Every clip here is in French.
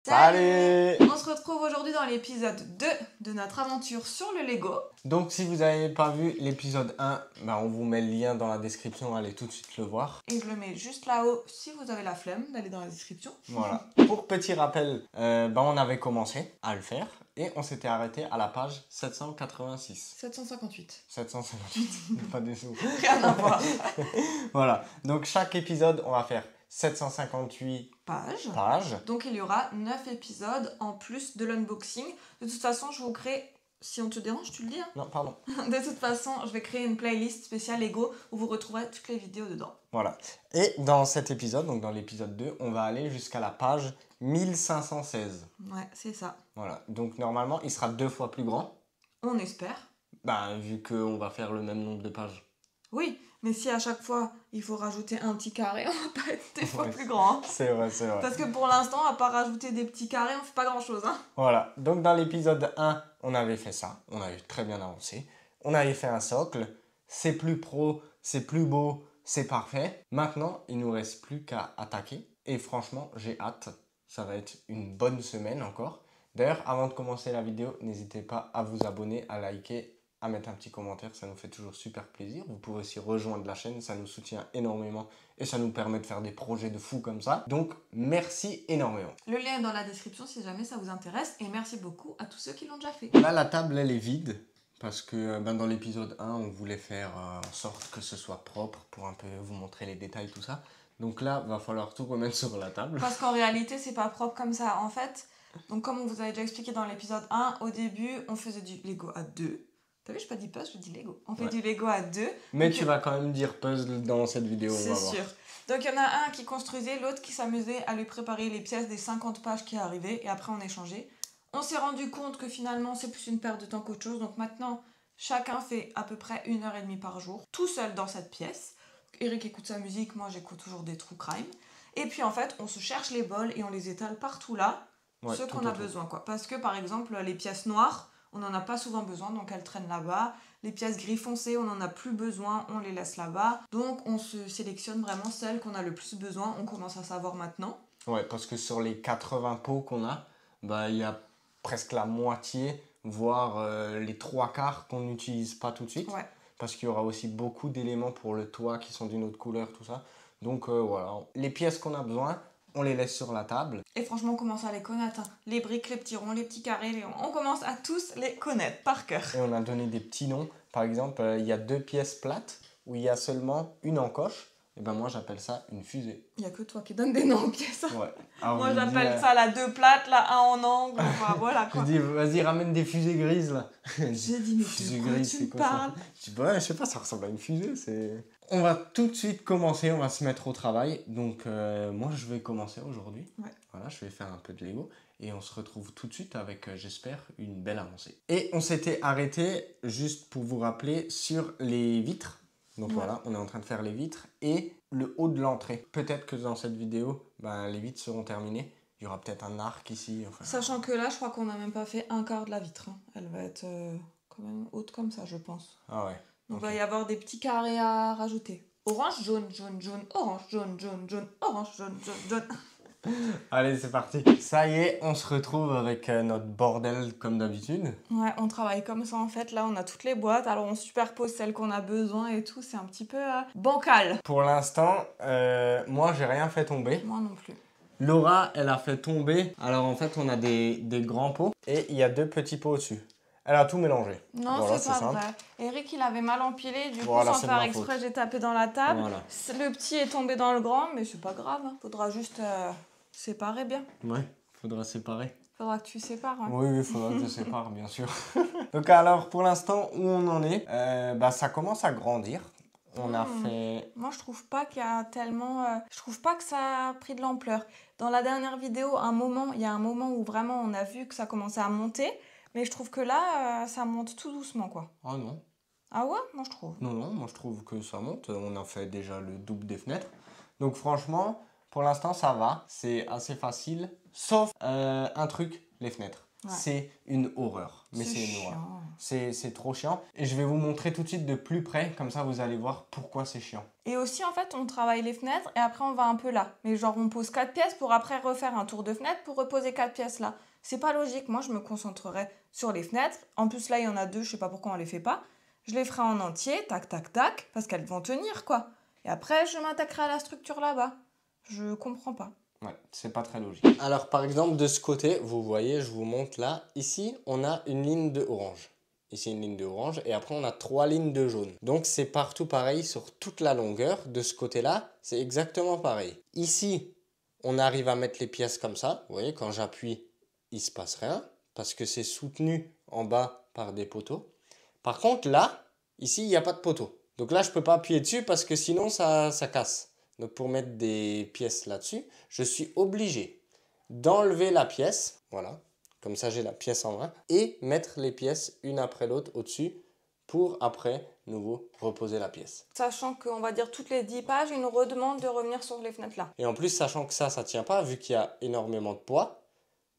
Salut! On se retrouve aujourd'hui dans l'épisode 2 de notre aventure sur le Lego. Donc si vous n'avez pas vu l'épisode 1, on vous met le lien dans la description, allez tout de suite le voir. Et je le mets juste là-haut si vous avez la flemme d'aller dans la description. Voilà. Pour petit rappel, on avait commencé à le faire et on s'était arrêté à la page 786. 758. 758, pas des sous. Rien à voir. Voilà, donc chaque épisode, on va faire 758 pages. Donc il y aura 9 épisodes en plus de l'unboxing. De toute façon, je vous crée... Si on te dérange, tu le dis. Hein. Non, pardon. De toute façon, je vais créer une playlist spéciale Lego où vous retrouverez toutes les vidéos dedans. Voilà. Et dans cet épisode, donc dans l'épisode 2, on va aller jusqu'à la page 1516. Ouais, c'est ça. Voilà. Donc normalement, il sera 2 fois plus grand. On espère. Vu qu'on va faire le même nombre de pages. Oui, mais si à chaque fois il faut rajouter un petit carré, on va pas être des fois plus grand. Hein. C'est vrai. Parce que pour l'instant, à part rajouter des petits carrés, on fait pas grand chose. Hein. Voilà, donc dans l'épisode 1, on avait fait ça, on avait très bien avancé. On avait fait un socle, c'est plus pro, c'est plus beau, c'est parfait. Maintenant, il nous reste plus qu'à attaquer. Et franchement, j'ai hâte, ça va être une bonne semaine encore. D'ailleurs, avant de commencer la vidéo, n'hésitez pas à vous abonner, à liker, à mettre un petit commentaire, ça nous fait toujours super plaisir. Vous pouvez aussi rejoindre la chaîne, ça nous soutient énormément et ça nous permet de faire des projets de fou comme ça. Donc, merci énormément. Le lien est dans la description si jamais ça vous intéresse et merci beaucoup à tous ceux qui l'ont déjà fait. Là, la table, elle est vide parce que dans l'épisode 1, on voulait faire en sorte que ce soit propre pour un peu vous montrer les détails, tout ça. Donc là, va falloir tout remettre sur la table. Parce qu'en réalité, c'est pas propre comme ça. En fait, donc comme on vous avait déjà expliqué dans l'épisode 1, au début, on faisait du Lego à 2. T'as vu, je pas dit puzzle, je dis Lego. On fait du Lego à 2. Mais tu vas quand même dire puzzle dans cette vidéo, on va voir. C'est sûr. Donc il y en a un qui construisait, l'autre qui s'amusait à lui préparer les pièces des 50 pages qui arrivaient et après on échangeait. On s'est rendu compte que finalement c'est plus une perte de temps qu'autre chose. Donc maintenant, chacun fait à peu près 1h30 par jour, tout seul dans cette pièce. Eric écoute sa musique, moi j'écoute toujours des true crime. Et puis en fait, on se cherche les bols et on les étale partout là, ceux qu'on a besoin quoi. Parce que par exemple, les pièces noires, on n'en a pas souvent besoin, donc elles traînent là-bas. Les pièces gris foncé, on n'en a plus besoin, on les laisse là-bas. Donc on se sélectionne vraiment celles qu'on a le plus besoin, on commence à savoir maintenant. Ouais, parce que sur les 80 pots qu'on a, il y a presque la moitié, voire les 3/4 qu'on n'utilise pas tout de suite. Ouais. Parce qu'il y aura aussi beaucoup d'éléments pour le toit qui sont d'une autre couleur, tout ça. Donc voilà, les pièces qu'on a besoin, on les laisse sur la table. Et franchement, on commence à les connaître. Hein. Les briques, les petits ronds, les petits carrés, les ronds. On commence à tous les connaître par cœur. Et on a donné des petits noms. Par exemple, il y a 2 pièces plates où il y a seulement une encoche. Et moi, j'appelle ça une fusée. Il n'y a que toi qui donne des noms aux pièces. Ouais. Alors, moi, j'appelle ça la 2 plates, la 1 en angle. Enfin, voilà quoi. Je dis, vas-y, ramène des fusées grises là. J'ai dit, mais fusée de quoi grise, tu c'est me quoi parles? Je dis, je sais pas, ça ressemble à une fusée. On va tout de suite commencer, on va se mettre au travail. Donc, moi, je vais commencer aujourd'hui. Ouais. Voilà, je vais faire un peu de Lego. Et on se retrouve tout de suite avec, j'espère, une belle avancée. Et on s'était arrêté, juste pour vous rappeler, sur les vitres. Donc voilà, on est en train de faire les vitres et le haut de l'entrée. Peut-être que dans cette vidéo, les vitres seront terminées. Il y aura peut-être un arc ici. Enfin... Sachant que là, je crois qu'on n'a même pas fait un quart de la vitre. Hein. Elle va être quand même haute comme ça, je pense. Ah ouais. Donc il va y avoir des petits carrés à rajouter. Orange, jaune, jaune, jaune, orange, jaune, jaune, jaune, orange, jaune, jaune, jaune. Allez, c'est parti. Ça y est, on se retrouve avec notre bordel comme d'habitude. Ouais, on travaille comme ça en fait. Là, on a toutes les boîtes. Alors, on superpose celles qu'on a besoin et tout. C'est un petit peu bancal. Pour l'instant, moi, j'ai rien fait tomber. Moi non plus. Laura, elle a fait tomber. Alors, en fait, on a des grands pots et il y a 2 petits pots au-dessus. Elle a tout mélangé. Non, voilà, c'est pas simple. vrai. Eric, il avait mal empilé. Du coup, Voilà, sans faire exprès, j'ai tapé dans la table. Voilà. Le petit est tombé dans le grand, mais c'est pas grave. Hein. Faudra juste séparer bien. Ouais, faudra séparer. Faudra que tu sépares. Hein. Oui, il faudra que je sépare, bien sûr. Donc alors, pour l'instant, où on en est, ça commence à grandir. On a fait... Moi, je trouve pas qu'il y a tellement... je trouve pas que ça a pris de l'ampleur. Dans la dernière vidéo, il y a un moment où vraiment on a vu que ça commençait à monter. Mais je trouve que là, ça monte tout doucement, quoi. Ah non. Ah ouais? Moi, je trouve. Non, moi je trouve que ça monte. On a fait déjà le double des fenêtres. Donc franchement, pour l'instant, ça va. C'est assez facile. Sauf un truc, les fenêtres. c'est une horreur. Mais c'est une horreur. C'est trop chiant. Et je vais vous montrer tout de suite de plus près, comme ça vous allez voir pourquoi c'est chiant. Et aussi, en fait, on travaille les fenêtres et après on va un peu là. Mais genre, on pose 4 pièces pour après refaire un tour de fenêtre pour reposer 4 pièces là. C'est pas logique. Moi, je me concentrerai sur les fenêtres. En plus, là, il y en a 2, je sais pas pourquoi on les fait pas. Je les ferai en entier, tac, tac, tac, parce qu'elles vont tenir, quoi. Et après, je m'attaquerai à la structure là-bas. Je comprends pas. Ouais, c'est pas très logique. Alors, par exemple, de ce côté, vous voyez, je vous montre là. Ici, on a une ligne de orange. Ici, une ligne de orange. Et après, on a 3 lignes de jaune. Donc, c'est partout pareil sur toute la longueur. De ce côté-là, c'est exactement pareil. Ici, on arrive à mettre les pièces comme ça. Vous voyez, quand j'appuie, il se passe rien. Parce que c'est soutenu en bas par des poteaux. Par contre, là, ici, il n'y a pas de poteau. Donc là, je ne peux pas appuyer dessus parce que sinon, ça casse. Donc pour mettre des pièces là-dessus, je suis obligé d'enlever la pièce. Voilà, comme ça, j'ai la pièce en main. Et mettre les pièces une après l'autre au-dessus pour après, nouveau, reposer la pièce. Sachant qu'on va dire toutes les 10 pages, ils nous redemandent de revenir sur les fenêtres là. Et en plus, sachant que ça ne tient pas, vu qu'il y a énormément de poids,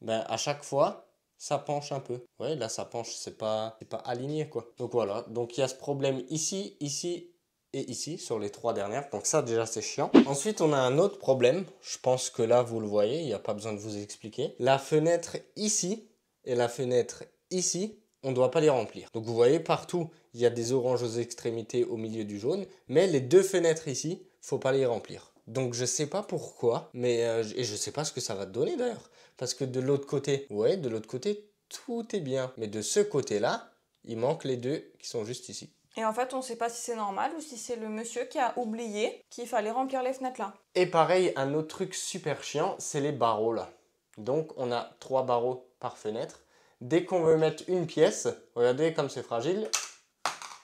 ben à chaque fois, ça penche un peu. Ouais, là, ça penche, c'est pas aligné, quoi. Donc voilà, donc il y a ce problème ici, ici et ici, sur les 3 dernières. Donc ça, déjà, c'est chiant. Ensuite, on a un autre problème. Je pense que là, vous le voyez, il n'y a pas besoin de vous expliquer. La fenêtre ici et la fenêtre ici, on ne doit pas les remplir. Donc vous voyez, partout, il y a des oranges aux extrémités au milieu du jaune. Mais les 2 fenêtres ici, faut pas les remplir. Donc je sais pas pourquoi, mais et je sais pas ce que ça va te donner d'ailleurs. Parce que de l'autre côté, ouais, de l'autre côté, tout est bien. Mais de ce côté-là, il manque les 2 qui sont juste ici. Et en fait, on ne sait pas si c'est normal ou si c'est le monsieur qui a oublié qu'il fallait remplir les fenêtres là. Et pareil, un autre truc super chiant, c'est les barreaux là. Donc on a 3 barreaux par fenêtre. Dès qu'on veut mettre une pièce, regardez comme c'est fragile.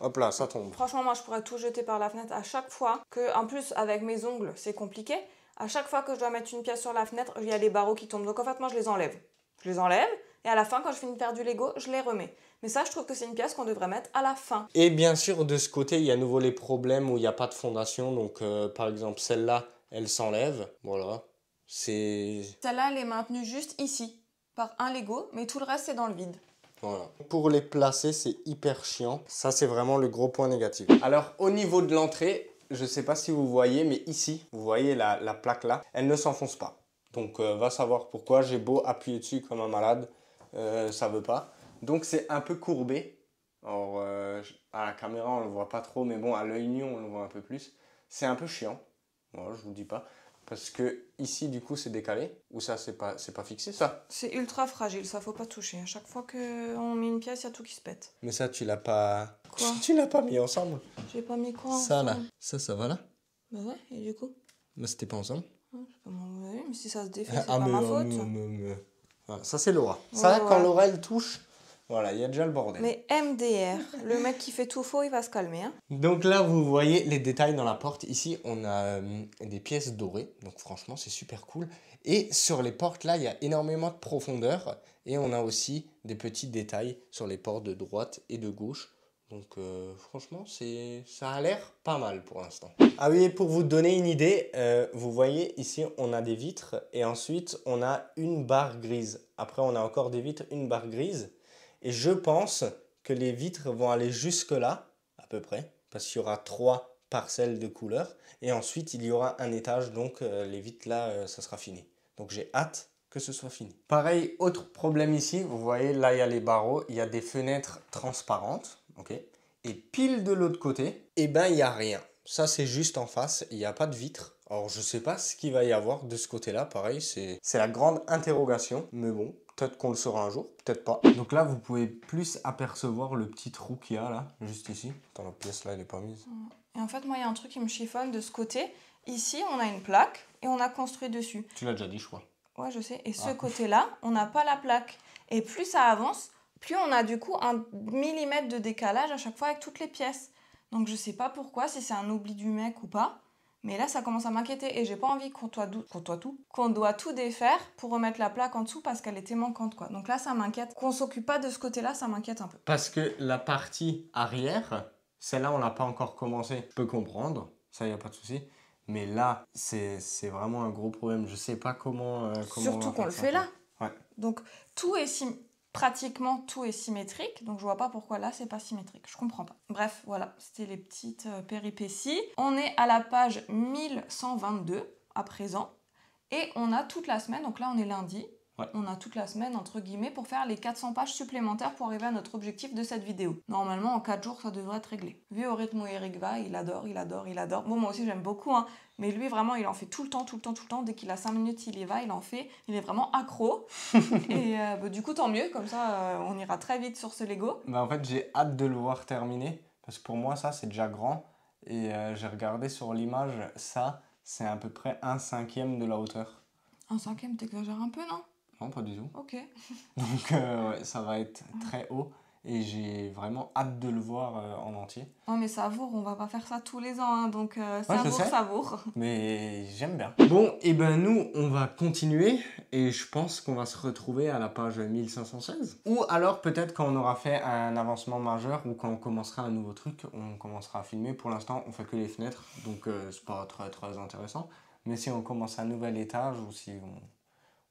Hop là, ça tombe. Franchement, moi, je pourrais tout jeter par la fenêtre à chaque fois que, en plus, avec mes ongles, c'est compliqué. À chaque fois que je dois mettre une pièce sur la fenêtre, il y a les barreaux qui tombent. Donc, en fait, moi, je les enlève. Je les enlève et à la fin, quand je finis de faire du Lego, je les remets. Mais ça, je trouve que c'est une pièce qu'on devrait mettre à la fin. Et bien sûr, de ce côté, il y a à nouveau les problèmes où il n'y a pas de fondation. Donc, par exemple, celle-là, elle s'enlève. Voilà. Celle-là, elle est maintenue juste ici, par un Lego, mais tout le reste, c'est dans le vide. Voilà. Pour les placer, c'est hyper chiant. Ça, c'est vraiment le gros point négatif. Alors, au niveau de l'entrée, je ne sais pas si vous voyez, mais ici, vous voyez la plaque là, elle ne s'enfonce pas. Donc, va savoir pourquoi. J'ai beau appuyer dessus comme un malade, ça ne veut pas. Donc, c'est un peu courbé. Alors, à la caméra, on ne le voit pas trop, mais bon, à l'œil nu, on le voit un peu plus. C'est un peu chiant. Voilà, je vous dis pas. Parce que ici, du coup, c'est décalé. Ou ça, c'est pas fixé, ça. C'est ultra fragile, ça faut pas toucher. À chaque fois qu'on met une pièce, il y a tout qui se pète. Mais ça, tu l'as pas... Quoi? Tu l'as pas mis ensemble. J'ai pas mis quoi Ça, ensemble? là. Ça va là. Bah ouais, et du coup? Mais c'était pas ensemble. C'est pas mon... mais si ça se défait, c'est pas ma faute. Voilà, ça, c'est Laura. Ouais, Ça, quand ouais. Laura, elle touche, voilà, il y a déjà le bordel. Mais MDR, le mec qui fait tout faux, il va se calmer. Hein. Donc là, vous voyez les détails dans la porte. Ici, on a des pièces dorées. Donc franchement, c'est super cool. Et sur les portes, là, il y a énormément de profondeur. Et on a aussi des petits détails sur les portes de droite et de gauche. Donc franchement, ça a l'air pas mal pour l'instant. Ah oui, et pour vous donner une idée, vous voyez ici, on a des vitres. Et ensuite, on a une barre grise. Après, on a encore des vitres, une barre grise. Et je pense que les vitres vont aller jusque là, à peu près, parce qu'il y aura 3 parcelles de couleurs. Et ensuite, il y aura un étage, donc les vitres là, ça sera fini. Donc j'ai hâte que ce soit fini. Pareil, autre problème ici, vous voyez, là il y a les barreaux, il y a des fenêtres transparentes, ok. Et pile de l'autre côté, eh ben il n'y a rien. Ça c'est juste en face, il n'y a pas de vitre. Alors je sais pas ce qu'il va y avoir de ce côté-là, pareil, c'est la grande interrogation, mais bon. Peut-être qu'on le saura un jour, peut-être pas. Donc là, vous pouvez plus apercevoir le petit trou qu'il y a là, juste ici. Attends, la pièce là, elle est pas mise. Et en fait, moi, il y a un truc qui me chiffonne de ce côté. Ici, on a une plaque et on a construit dessus. Tu l'as déjà dit, je crois. Ouais, je sais. Et ce côté-là, on n'a pas la plaque. Et plus ça avance, plus on a du coup 1 millimètre de décalage à chaque fois avec toutes les pièces. Donc je sais pas pourquoi, si c'est un oubli du mec ou pas. Mais là, ça commence à m'inquiéter et j'ai pas envie qu'on doit tout défaire pour remettre la plaque en dessous parce qu'elle était manquante, quoi. Donc là, ça m'inquiète. Qu'on s'occupe pas de ce côté-là, ça m'inquiète un peu. Parce que la partie arrière, celle-là, on n'a pas encore commencé. Je peux comprendre, ça, y a pas de souci. Mais là, c'est vraiment un gros problème. Je sais pas comment Surtout qu'on le fait là. Ouais. Donc tout est pratiquement tout est symétrique, donc je vois pas pourquoi là c'est pas symétrique, je comprends pas. Bref, voilà, c'était les petites péripéties. On est à la page 1122 à présent, et on a toute la semaine, donc là on est lundi, Ouais. on a toute la semaine entre guillemets pour faire les 400 pages supplémentaires pour arriver à notre objectif de cette vidéo. Normalement en 4 jours ça devrait être réglé. Vu au rythme où Eric va, il adore. Bon, moi aussi j'aime beaucoup, hein, mais lui vraiment il en fait tout le temps, dès qu'il a 5 minutes il y va, il en fait, il est vraiment accro. Et du coup tant mieux, comme ça on ira très vite sur ce Lego. Bah, en fait, j'ai hâte de le voir terminer parce que pour moi, ça, c'est déjà grand. Et j'ai regardé sur l'image, ça, c'est à peu près 1/5 de la hauteur. Un cinquième, t'exagères un peu, non? Non, pas du tout. Ok. Donc, ouais, ça va être très haut et j'ai vraiment hâte de le voir en entier. Non mais savoure, on va pas faire ça tous les ans, hein, donc je sais. savoure. Mais j'aime bien. Bon, et ben nous, on va continuer et je pense qu'on va se retrouver à la page 1516. Ou alors peut-être quand on aura fait un avancement majeur ou quand on commencera un nouveau truc, on commencera à filmer. Pour l'instant, on fait que les fenêtres, donc c'est pas très intéressant. Mais si on commence un nouvel étage ou si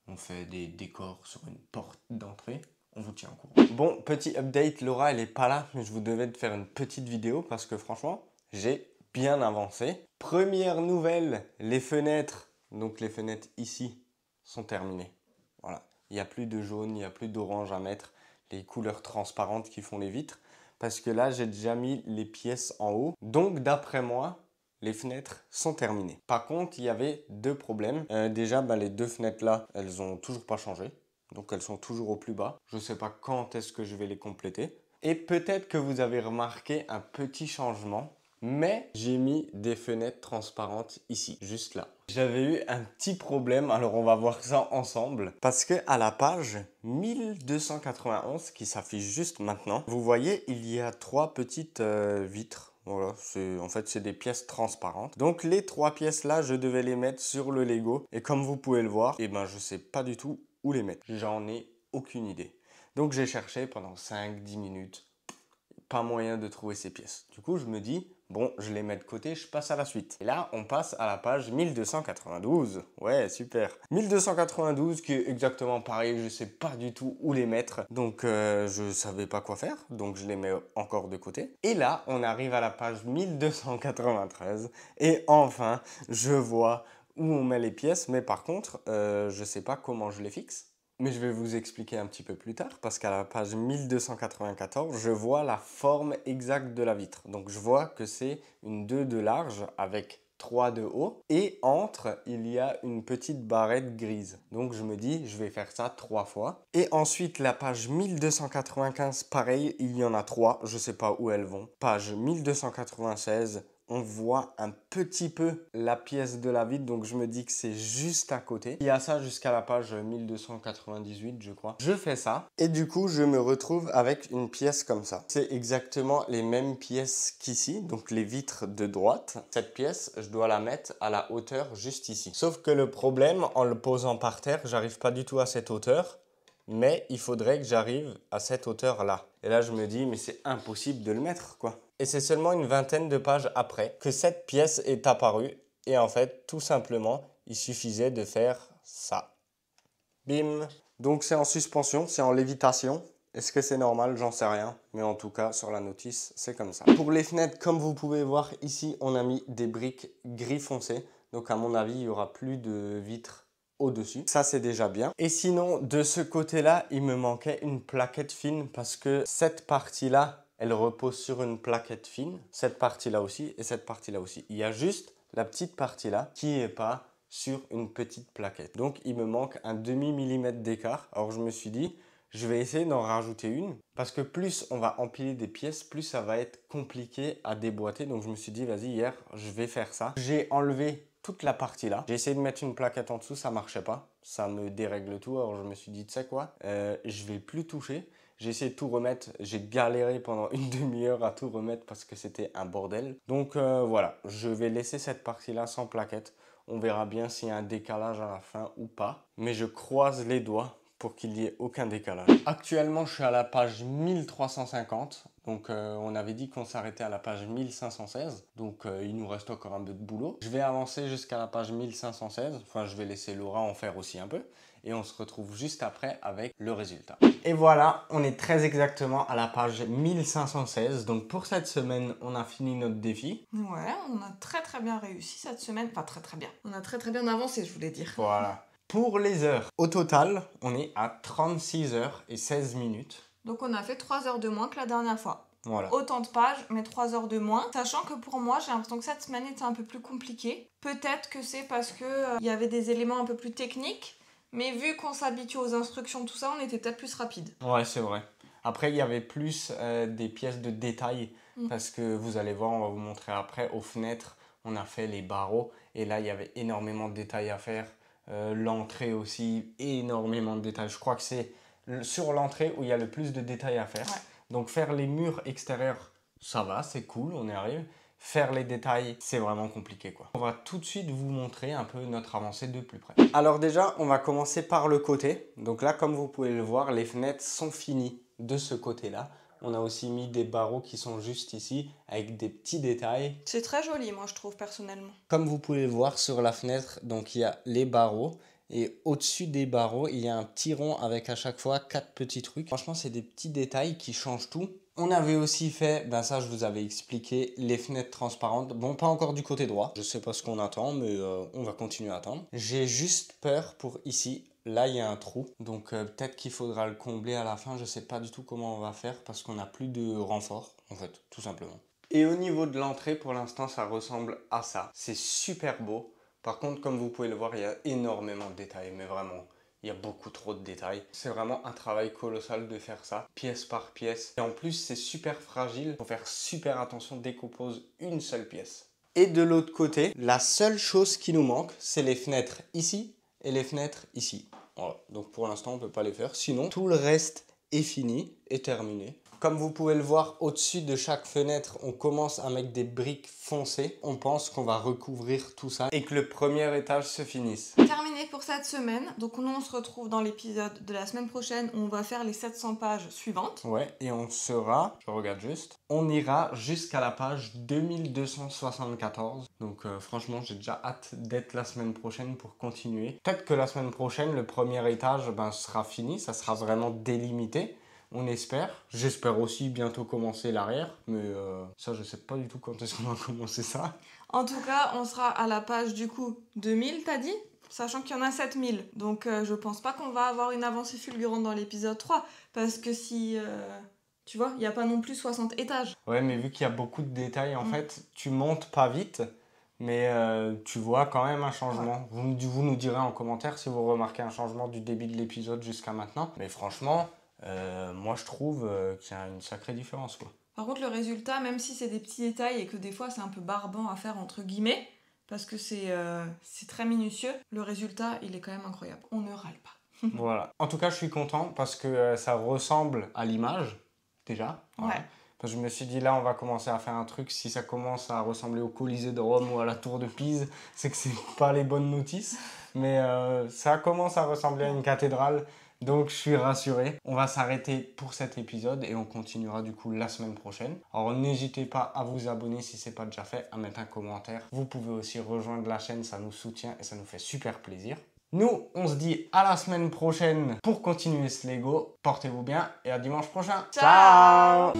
on fait des décors sur une porte d'entrée, on vous tient au courant. Bon, petit update, Laura elle est pas là, mais je vous devais de faire une petite vidéo parce que franchement, j'ai bien avancé. Première nouvelle, les fenêtres, donc les fenêtres ici, sont terminées. Voilà, il n'y a plus de jaune, il n'y a plus d'orange à mettre, les couleurs transparentes qui font les vitres, parce que là j'ai déjà mis les pièces en haut. Donc d'après moi, les fenêtres sont terminées. Par contre, il y avait deux problèmes. Déjà, les deux fenêtres là, elles ont toujours pas changé. Donc elles sont toujours au plus bas. Je ne sais pas quand est-ce que je vais les compléter. Et peut-être que vous avez remarqué un petit changement. Mais j'ai mis des fenêtres transparentes ici, juste là. J'avais eu un petit problème, alors on va voir ça ensemble. Parce que à la page 1291 qui s'affiche juste maintenant, vous voyez, il y a 3 petites vitres. Voilà, en fait c'est des pièces transparentes. Donc les 3 pièces là, je devais les mettre sur le Lego. Et comme vous pouvez le voir, je ne sais pas du tout où les mettre. J'en ai aucune idée. Donc j'ai cherché pendant 5-10 minutes. Pas moyen de trouver ces pièces. Du coup, je me dis, bon, je les mets de côté, je passe à la suite. Et là, on passe à la page 1292. Ouais, super. 1292 qui est exactement pareil, je sais pas du tout où les mettre. Donc, je savais pas quoi faire. Donc, je les mets encore de côté. Et là, on arrive à la page 1293. Et enfin, je vois où on met les pièces. Mais par contre, je sais pas comment je les fixe. Mais je vais vous expliquer un petit peu plus tard parce qu'à la page 1294, je vois la forme exacte de la vitre. Donc je vois que c'est une 2 de large avec 3 de haut et entre, il y a une petite barrette grise. Donc je me dis, je vais faire ça 3 fois. Et ensuite, la page 1295, pareil, il y en a 3, je ne sais pas où elles vont. Page 1296, on voit un petit peu la pièce de la vitre, donc je me dis que c'est juste à côté. Il y a ça jusqu'à la page 1298, je crois. Je fais ça et du coup, je me retrouve avec une pièce comme ça. C'est exactement les mêmes pièces qu'ici, donc les vitres de droite. Cette pièce, je dois la mettre à la hauteur juste ici. Sauf que le problème, en le posant par terre, j'arrive pas du tout à cette hauteur. Mais il faudrait que j'arrive à cette hauteur-là. Et là, je me dis, mais c'est impossible de le mettre, quoi. Et c'est seulement une vingtaine de pages après que cette pièce est apparue. Et en fait, tout simplement, il suffisait de faire ça. Bim! Donc c'est en suspension, c'est en lévitation. Est-ce que c'est normal? J'en sais rien. Mais en tout cas, sur la notice, c'est comme ça. Pour les fenêtres, comme vous pouvez voir ici, on a mis des briques gris foncé. Donc à mon avis, il n'y aura plus de vitres au-dessus. Ça, c'est déjà bien. Et sinon, de ce côté-là, il me manquait une plaquette fine parce que cette partie-là, elle repose sur une plaquette fine. Cette partie-là aussi et cette partie-là aussi. Il y a juste la petite partie-là qui n'est pas sur une petite plaquette. Donc, il me manque un demi-millimètre d'écart. Alors, je me suis dit, je vais essayer d'en rajouter une parce que plus on va empiler des pièces, plus ça va être compliqué à déboîter. Donc, je me suis dit, vas-y, hier, je vais faire ça. J'ai enlevé toute la partie là. J'ai essayé de mettre une plaquette en dessous, ça marchait pas. Ça me dérègle tout. Alors je me suis dit, tu sais quoi, je vais plus toucher. J'ai essayé de tout remettre. J'ai galéré pendant une demi-heure à tout remettre parce que c'était un bordel. Donc voilà, je vais laisser cette partie là sans plaquette. On verra bien s'il y a un décalage à la fin ou pas. Mais je croise les doigts pour qu'il n'y ait aucun décalage. Actuellement, je suis à la page 1350. Donc on avait dit qu'on s'arrêtait à la page 1516. Donc il nous reste encore un peu de boulot. Je vais avancer jusqu'à la page 1516. Enfin, je vais laisser Laura en faire aussi un peu. Et on se retrouve juste après avec le résultat. Et voilà, on est très exactement à la page 1516. Donc pour cette semaine, on a fini notre défi. Ouais, on a très bien réussi cette semaine. Enfin, très bien. On a très bien avancé, je voulais dire. Voilà. Pour les heures, au total, on est à 36 heures et 16 minutes. Donc on a fait 3 heures de moins que la dernière fois. Voilà. Autant de pages, mais 3 heures de moins. Sachant que pour moi, j'ai l'impression que cette semaine était un peu plus compliquée. Peut-être que c'est parce que y avait des éléments un peu plus techniques. Mais vu qu'on s'habitue aux instructions, tout ça, on était peut-être plus rapide. Ouais, c'est vrai. Après, il y avait plus des pièces de détail. Parce que vous allez voir, on va vous montrer après, aux fenêtres, on a fait les barreaux. Et là, il y avait énormément de détails à faire. L'entrée aussi, énormément de détails. Je crois que c'est sur l'entrée où il y a le plus de détails à faire. Ouais. Donc faire les murs extérieurs, ça va, c'est cool, on y arrive. Faire les détails, c'est vraiment compliqué quoi. On va tout de suite vous montrer un peu notre avancée de plus près. Alors déjà, on va commencer par le côté. Donc là, comme vous pouvez le voir, les fenêtres sont finies de ce côté-là. On a aussi mis des barreaux qui sont juste ici avec des petits détails. C'est très joli, moi, je trouve, personnellement. Comme vous pouvez le voir sur la fenêtre, donc il y a les barreaux. Et au-dessus des barreaux, il y a un petit rond avec à chaque fois 4 petits trucs. Franchement, c'est des petits détails qui changent tout. On avait aussi fait, ben ça je vous avais expliqué, les fenêtres transparentes. Bon, pas encore du côté droit. Je sais pas ce qu'on attend, mais on va continuer à attendre. J'ai juste peur pour ici. Là, il y a un trou. Donc peut-être qu'il faudra le combler à la fin. Je sais pas du tout comment on va faire parce qu'on n'a plus de renfort, en fait, tout simplement. Et au niveau de l'entrée, pour l'instant, ça ressemble à ça. C'est super beau. Par contre, comme vous pouvez le voir, il y a énormément de détails, mais vraiment, il y a beaucoup trop de détails. C'est vraiment un travail colossal de faire ça, pièce par pièce. Et en plus, c'est super fragile. Il faut faire super attention dès qu'on pose une seule pièce. Et de l'autre côté, la seule chose qui nous manque, c'est les fenêtres ici et les fenêtres ici. Voilà. Donc pour l'instant, on ne peut pas les faire. Sinon, tout le reste est fini et terminé. Comme vous pouvez le voir, au-dessus de chaque fenêtre, on commence à mettre des briques foncées. On pense qu'on va recouvrir tout ça et que le premier étage se finisse. Terminé pour cette semaine. Donc nous, on se retrouve dans l'épisode de la semaine prochaine où on va faire les 700 pages suivantes. Ouais, et on sera, je regarde juste, on ira jusqu'à la page 2274. Donc franchement, j'ai déjà hâte d'être la semaine prochaine pour continuer. Peut-être que la semaine prochaine, le premier étage sera fini, ça sera vraiment délimité. On espère. J'espère aussi bientôt commencer l'arrière, mais ça, je sais pas du tout quand est-ce qu'on va commencer ça. En tout cas, on sera à la page du coup 2000, t'as dit ? Sachant qu'il y en a 7000. Donc je pense pas qu'on va avoir une avancée fulgurante dans l'épisode 3. Parce que si... tu vois, il n'y a pas non plus 60 étages. Ouais, mais vu qu'il y a beaucoup de détails, en fait, tu montes pas vite, mais tu vois quand même un changement. Ouais. Vous nous direz en commentaire si vous remarquez un changement du début de l'épisode jusqu'à maintenant. Mais franchement... moi je trouve qu'il y a une sacrée différence quoi. Par contre le résultat, même si c'est des petits détails et que des fois c'est un peu barbant à faire entre guillemets, parce que c'est très minutieux, le résultat il est quand même incroyable, on ne râle pas. Voilà. En tout cas je suis content parce que ça ressemble à l'image déjà. Voilà. Ouais. Parce que je me suis dit là on va commencer à faire un truc, si ça commence à ressembler au Colisée de Rome ou à la Tour de Pise, c'est que c'est pas les bonnes notices. Mais ça commence à ressembler à une cathédrale. Donc je suis rassuré. On va s'arrêter pour cet épisode et on continuera du coup la semaine prochaine. Alors n'hésitez pas à vous abonner si ce n'est pas déjà fait, à mettre un commentaire. Vous pouvez aussi rejoindre la chaîne, ça nous soutient et ça nous fait super plaisir. Nous, on se dit à la semaine prochaine pour continuer ce Lego. Portez-vous bien et à dimanche prochain. Ciao.